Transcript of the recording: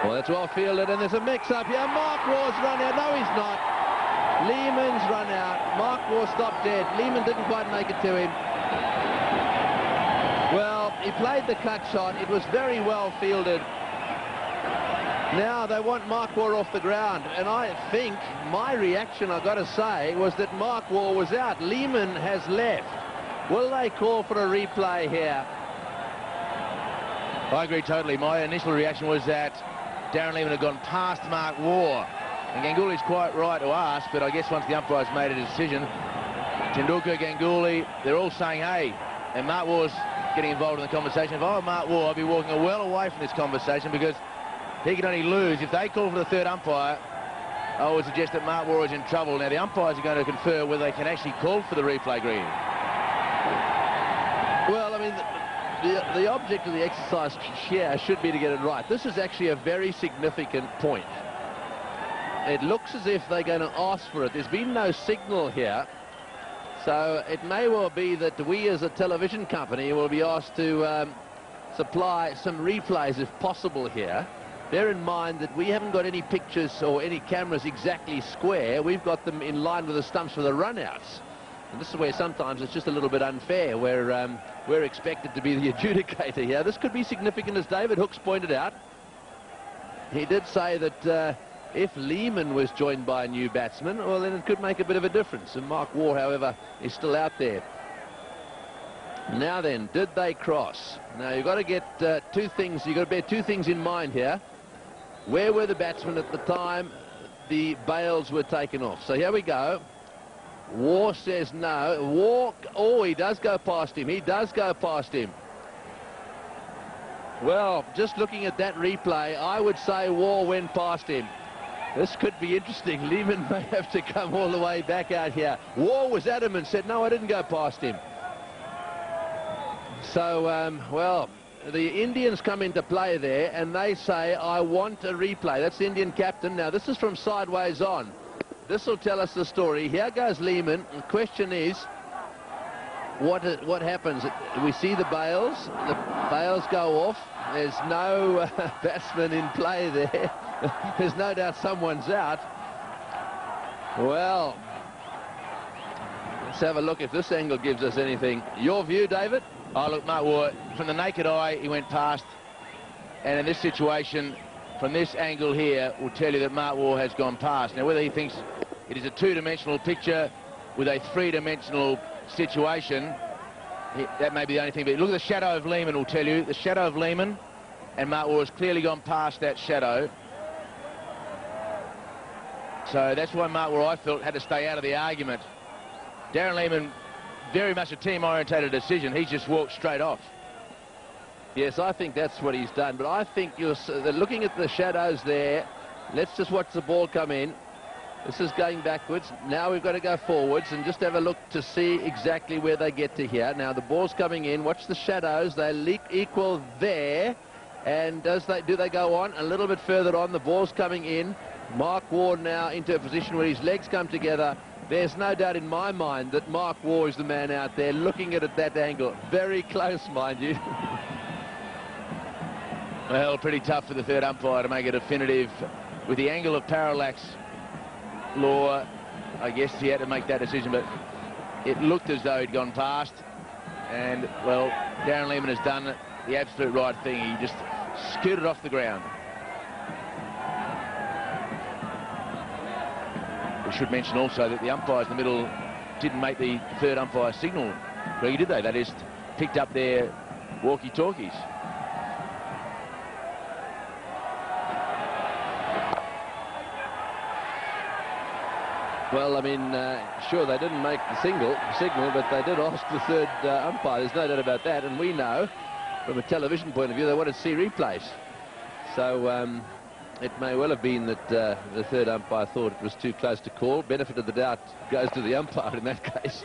Well, that's well fielded, and there's a mix-up here. Mark Waugh's run out. No, he's not. Lehman's run out. Mark Waugh stopped dead. Lehman didn't quite make it to him. Well, he played the cut shot. It was very well fielded. Now they want Mark Waugh off the ground, and I think my reaction, I've got to say, was that Mark Waugh was out. Lehman has left. Will they call for a replay here? I agree totally. My initial reaction was that Darren Lehman had gone past Mark Waugh. And Ganguly's quite right to ask, but I guess once the umpire's made a decision, Tendulkar, Ganguly, they're all saying, hey, and Mark Waugh's getting involved in the conversation. If I were Mark Waugh, I'd be walking well away from this conversation because he can only lose. If they call for the third umpire, I would suggest that Mark Waugh is in trouble. Now, the umpires are going to confer whether they can actually call for the replay, Green. Well, I mean, the object of the exercise here should be to get it right. This is actually a very significant point. It looks as if they're going to ask for it. There's been no signal here. So it may well be that we as a television company will be asked to supply some replays if possible here. Bear in mind that we haven't got any pictures or any cameras exactly square. We've got them in line with the stumps for the runouts. And this is where sometimes it's just a little bit unfair, where we're expected to be the adjudicator here. This could be significant, as David Hooks pointed out. He did say that if Lehman was joined by a new batsman, well, then it could make a bit of a difference. And Mark Waugh, however, is still out there. Now then, did they cross? Now, you've got to get two things. You've got to bear two things in mind here. Where were the batsmen at the time the bails were taken off? So here we go. Waugh says no. Waugh, oh, he does go past him. He does go past him. Well, just looking at that replay, I would say Waugh went past him. This could be interesting. Lehman may have to come all the way back out here. Waugh was adamant, said, no, I didn't go past him. So, well, the Indians come into play there, and they say, I want a replay. That's the Indian captain. Now, this is from sideways on. This will tell us the story. Here goes Lehman. The question is, what happens? We see the bails. The bails go off. There's no batsman in play there. There's no doubt someone's out. Well, let's have a look if this angle gives us anything. Your view, David? Oh, look, Mark Waugh, from the naked eye, he went past. And in this situation, from this angle here, will tell you that Mark Waugh has gone past. Now, whether he thinks it is a two-dimensional picture with a three-dimensional situation, that may be the only thing. But look at the shadow of Lehman will tell you. The shadow of Lehman, and Mark Waugh has clearly gone past that shadow. So that's why Mark Waugh, I felt, had to stay out of the argument. Darren Lehman, very much a team-orientated decision. He's just walked straight off. Yes, I think that's what he's done. But I think you're looking at the shadows there. Let's just watch the ball come in. This is going backwards. Now we've got to go forwards and just have a look to see exactly where they get to here. Now the ball's coming in. Watch the shadows. They equal there. And do they go on? A little bit further on. The ball's coming in. Mark Waugh now into a position where his legs come together. There's no doubt in my mind that Mark Waugh is the man out there looking at it that angle. Very close, mind you. Well, pretty tough for the third umpire to make a definitive. With the angle of parallax law, I guess he had to make that decision, but it looked as though he'd gone past. And, well, Darren Lehman has done the absolute right thing. He just scooted off the ground. We should mention also that the umpires in the middle didn't make the third umpire signal. Really, did they? They just picked up their walkie-talkies. Well, I mean, sure, they didn't make the signal, but they did ask the third umpire. There's no doubt about that. And we know, from a television point of view, they wanted to see replays. So it may well have been that the third umpire thought it was too close to call. Benefit of the doubt goes to the umpire in that case.